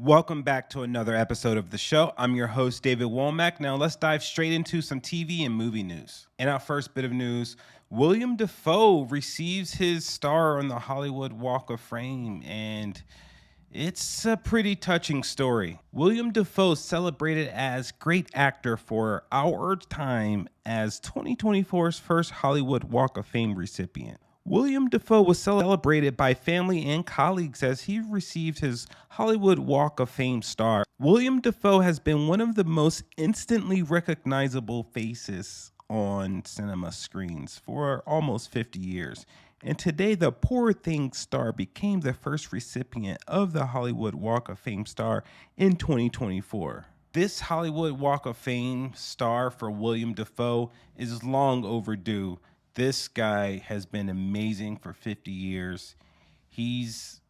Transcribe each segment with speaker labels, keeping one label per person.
Speaker 1: Welcome back to another episode of the show. I'm your host, David Womack. Now let's dive straight into some TV and movie news. In our first bit of news, William DeFo receives his star on the Hollywood Walk of Fame, and it's a pretty touching story. William DeFo celebrated as great actor for our time as 2024's first Hollywood Walk of Fame recipient. William DeFo was celebrated by family and colleagues as he received his Hollywood Walk of Fame star. William DeFo has been one of the most instantly recognizable faces on cinema screens for almost 50 years. And today, the Poor Things star became the first recipient of the Hollywood Walk of Fame star in 2024. This Hollywood Walk of Fame star for William DeFo is long overdue. This guy has been amazing for 50 years. He's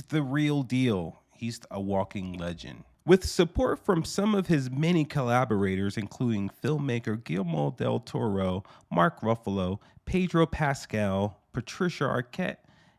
Speaker 1: the real deal. He's a walking legend. With support from some of his many collaborators, including filmmaker Guillermo del Toro, Mark Ruffalo, Pedro Pascal, Patricia Arquette,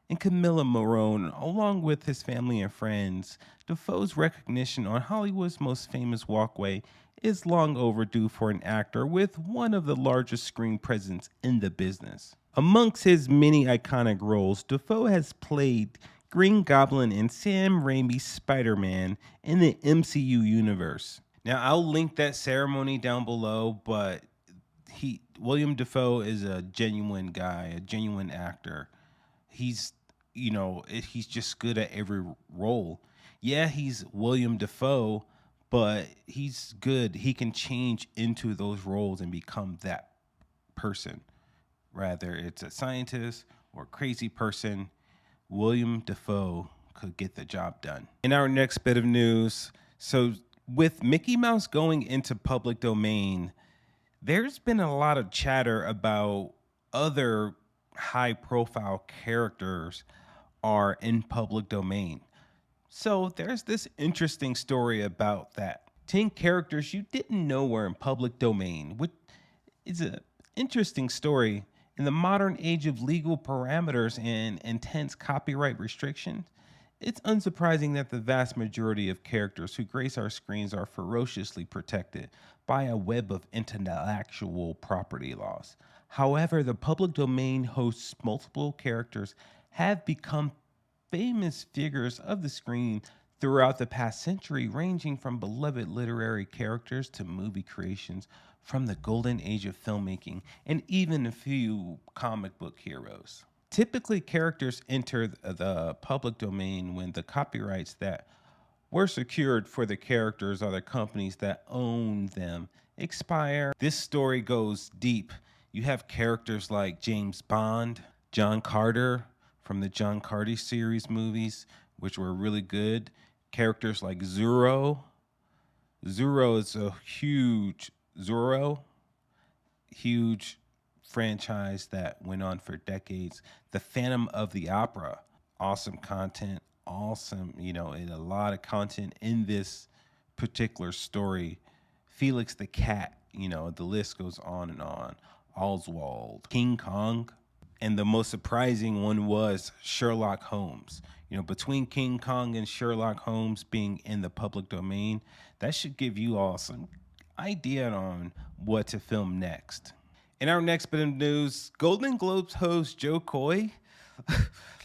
Speaker 1: and Camilla Morone, along with his family and friends, DeFo's recognition on Hollywood's most famous walkway is long overdue for an actor with one of the largest screen presence in the business. Amongst his many iconic roles, DeFo has played Green Goblin and Sam Raimi's Spider-Man in the MCU universe. Now, I'll link that ceremony down below, but William DeFo is a genuine guy, a genuine actor. He's just good at every role. Yeah, he's William DeFo, but he's good. He can change into those roles and become that person. Whether it's a scientist or a crazy person, William DeFo could get the job done. In our next bit of news, so with Mickey Mouse going into public domain, there's been a lot of chatter about other high-profile characters are in public domain. So there's this interesting story about that. 10 characters you didn't know were in public domain, which is an interesting story. In the modern age of legal parameters and intense copyright restrictions, it's unsurprising that the vast majority of characters who grace our screens are ferociously protected by a web of intellectual property laws. However, the public domain hosts multiple characters have become famous figures of the screen throughout the past century, ranging from beloved literary characters to movie creations from the golden age of filmmaking, and even a few comic book heroes. Typically, characters enter the public domain when the copyrights that were secured for the characters or the companies that own them expire. This story goes deep. You have characters like James Bond, John Carter from the John Carter series movies, which were really good. Characters like Zorro. Zorro is a huge franchise that went on for decades. The Phantom of the Opera, awesome content, and a lot of content in this particular story. Felix the Cat, the list goes on and on. Oswald, King Kong, and the most surprising one was Sherlock Holmes. Between King Kong and Sherlock Holmes being in the public domain, that should give you all some idea on what to film next. In our next bit of news, Golden Globes host Jo Koy,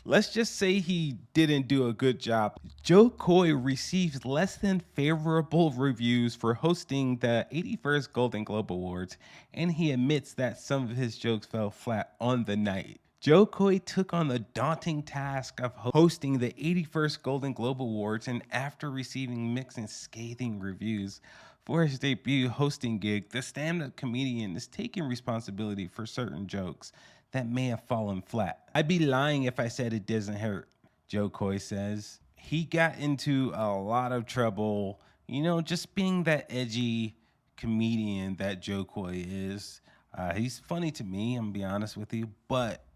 Speaker 1: let's just say he didn't do a good job. Jo Koy received less than favorable reviews for hosting the 81st Golden Globe Awards, and he admits that some of his jokes fell flat on the night. Jo Koy took on the daunting task of hosting the 81st Golden Globe Awards, and after receiving mixed and scathing reviews for his debut hosting gig, the stand-up comedian is taking responsibility for certain jokes that may have fallen flat. I'd be lying if I said it doesn't hurt, Jo Koy says. He got into a lot of trouble, just being that edgy comedian that Jo Koy is. He's funny to me, I'm gonna be honest with you, but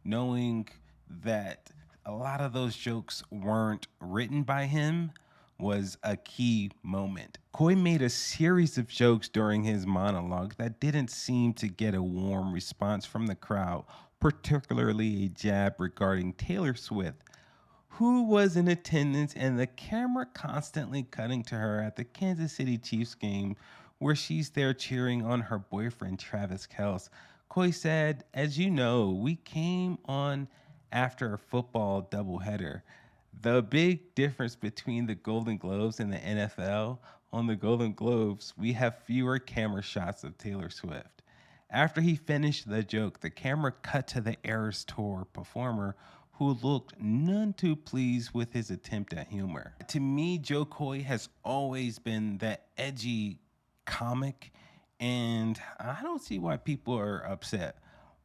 Speaker 1: knowing that a lot of those jokes weren't written by him was a key moment. Koy made a series of jokes during his monologue that didn't seem to get a warm response from the crowd, particularly a jab regarding Taylor Swift, who was in attendance and the camera constantly cutting to her at the Kansas City Chiefs game where she's there cheering on her boyfriend Travis Kelce. Koy said, "As you know, we came on after a football doubleheader. The big difference between the Golden Globes and the NFL, on the Golden Globes, we have fewer camera shots of Taylor Swift." After he finished the joke, the camera cut to the Eras Tour performer who looked none too pleased with his attempt at humor. To me, Jo Koy has always been that edgy comic, and I don't see why people are upset.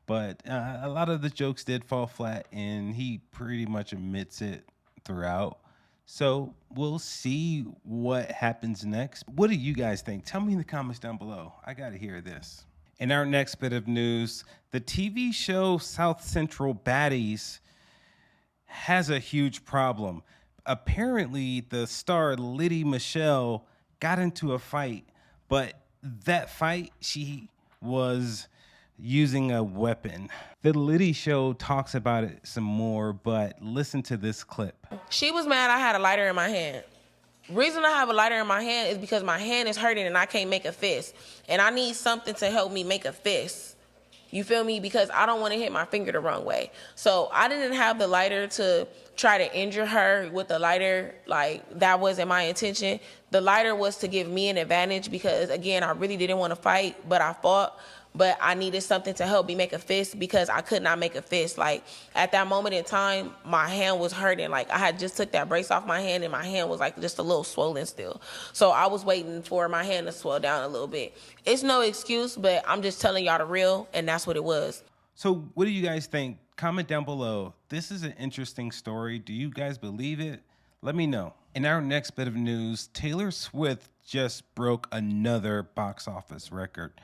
Speaker 1: But a lot of the jokes did fall flat, and he pretty much admits it throughout. So we'll see what happens next. What do you guys think? Tell me in the comments down below. I got to hear this. In our next bit of news, the TV show South Central Baddies has a huge problem. Apparently, the star Liddy Michelle got into a fight, but that fight, she was using a weapon. The Liddy show talks about it some more, but listen to this clip.
Speaker 2: She was mad I had a lighter in my hand. Reason I have a lighter in my hand is because my hand is hurting and I can't make a fist. And I need something to help me make a fist. You feel me? Because I don't want to hit my finger the wrong way. So I didn't have the lighter to try to injure her with the lighter. Like, that wasn't my intention. The lighter was to give me an advantage because, again, I really didn't want to fight, but I fought. But I needed something to help me make a fist because I could not make a fist. Like, at that moment in time, my hand was hurting. Like, I had just took that brace off my hand and my hand was like just a little swollen still. So I was waiting for my hand to swell down a little bit. It's no excuse, but I'm just telling y'all the real, and that's what it was.
Speaker 1: So what do you guys think? Comment down below. This is an interesting story. Do you guys believe it? Let me know. In our next bit of news, Taylor Swift just broke another box office record.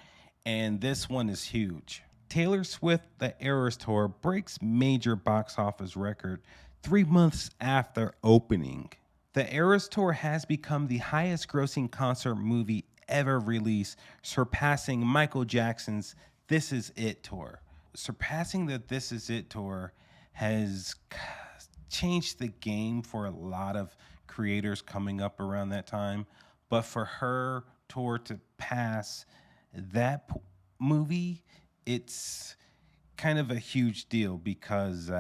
Speaker 1: And this one is huge. Taylor Swift, the Eras Tour, breaks major box office record 3 months after opening. The Eras Tour has become the highest grossing concert movie ever released, surpassing Michael Jackson's This Is It tour. Surpassing the This Is It tour has changed the game for a lot of creators coming up around that time. But for her tour to pass that movie, it's kind of a huge deal because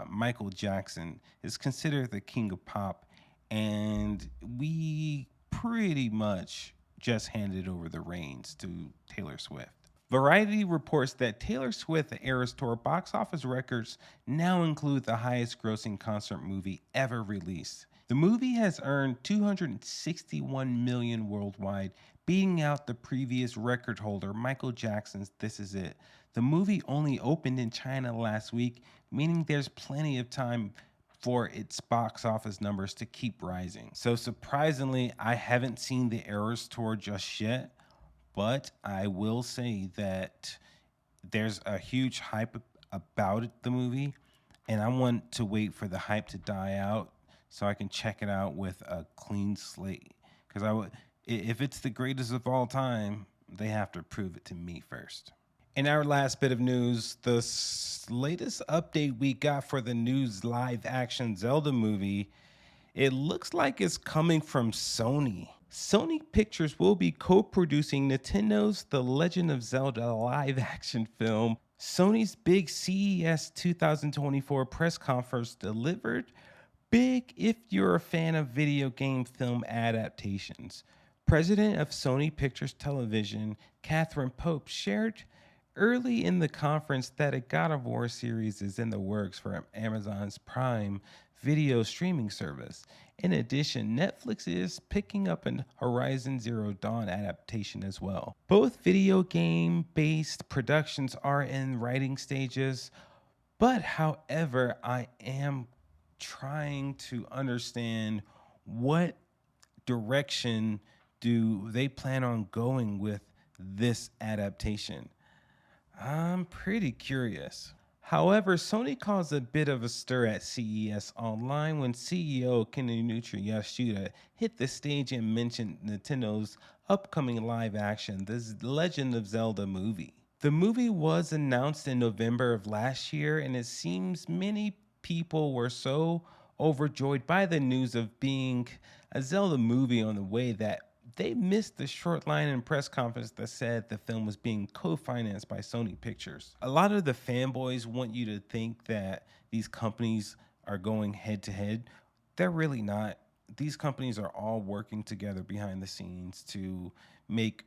Speaker 1: Michael Jackson is considered the king of pop, and we pretty much just handed over the reins to Taylor Swift. Variety reports that Taylor Swift the Eras Tour box office records now include the highest grossing concert movie ever released. The movie has earned $261 million worldwide, beating out the previous record holder, Michael Jackson's This Is It. The movie only opened in China last week, meaning there's plenty of time for its box office numbers to keep rising. So surprisingly, I haven't seen the Eras Tour just yet, but I will say that there's a huge hype about the movie, and I want to wait for the hype to die out so I can check it out with a clean slate. Because if it's the greatest of all time, they have to prove it to me first. In our last bit of news, the latest update we got for the new live-action Zelda movie, it looks like it's coming from Sony. Sony Pictures will be co-producing Nintendo's The Legend of Zelda live-action film. Sony's big CES 2024 press conference delivered big if you're a fan of video game film adaptations. President of Sony Pictures Television, Catherine Pope, shared early in the conference that a God of War series is in the works for Amazon's Prime Video streaming service. In addition, Netflix is picking up an Horizon Zero Dawn adaptation as well. Both video game-based productions are in writing stages, but however, I am trying to understand what direction do they plan on going with this adaptation. I'm pretty curious. However, Sony caused a bit of a stir at CES Online when CEO Kenichi Yasuda hit the stage and mentioned Nintendo's upcoming live-action The Legend of Zelda movie. The movie was announced in November of last year, and it seems many people were so overjoyed by the news of being a Zelda movie on the way that they missed the short line in press conference that said the film was being co-financed by Sony Pictures. A lot of the fanboys want you to think that these companies are going head to head. They're really not. These companies are all working together behind the scenes to make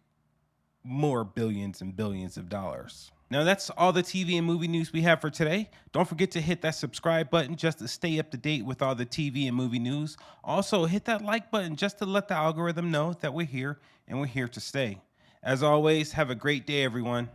Speaker 1: more billions and billions of dollars. Now that's all the TV and movie news we have for today. Don't forget to hit that subscribe button just to stay up to date with all the TV and movie news. Also, hit that like button just to let the algorithm know that we're here and we're here to stay. As always, have a great day, everyone.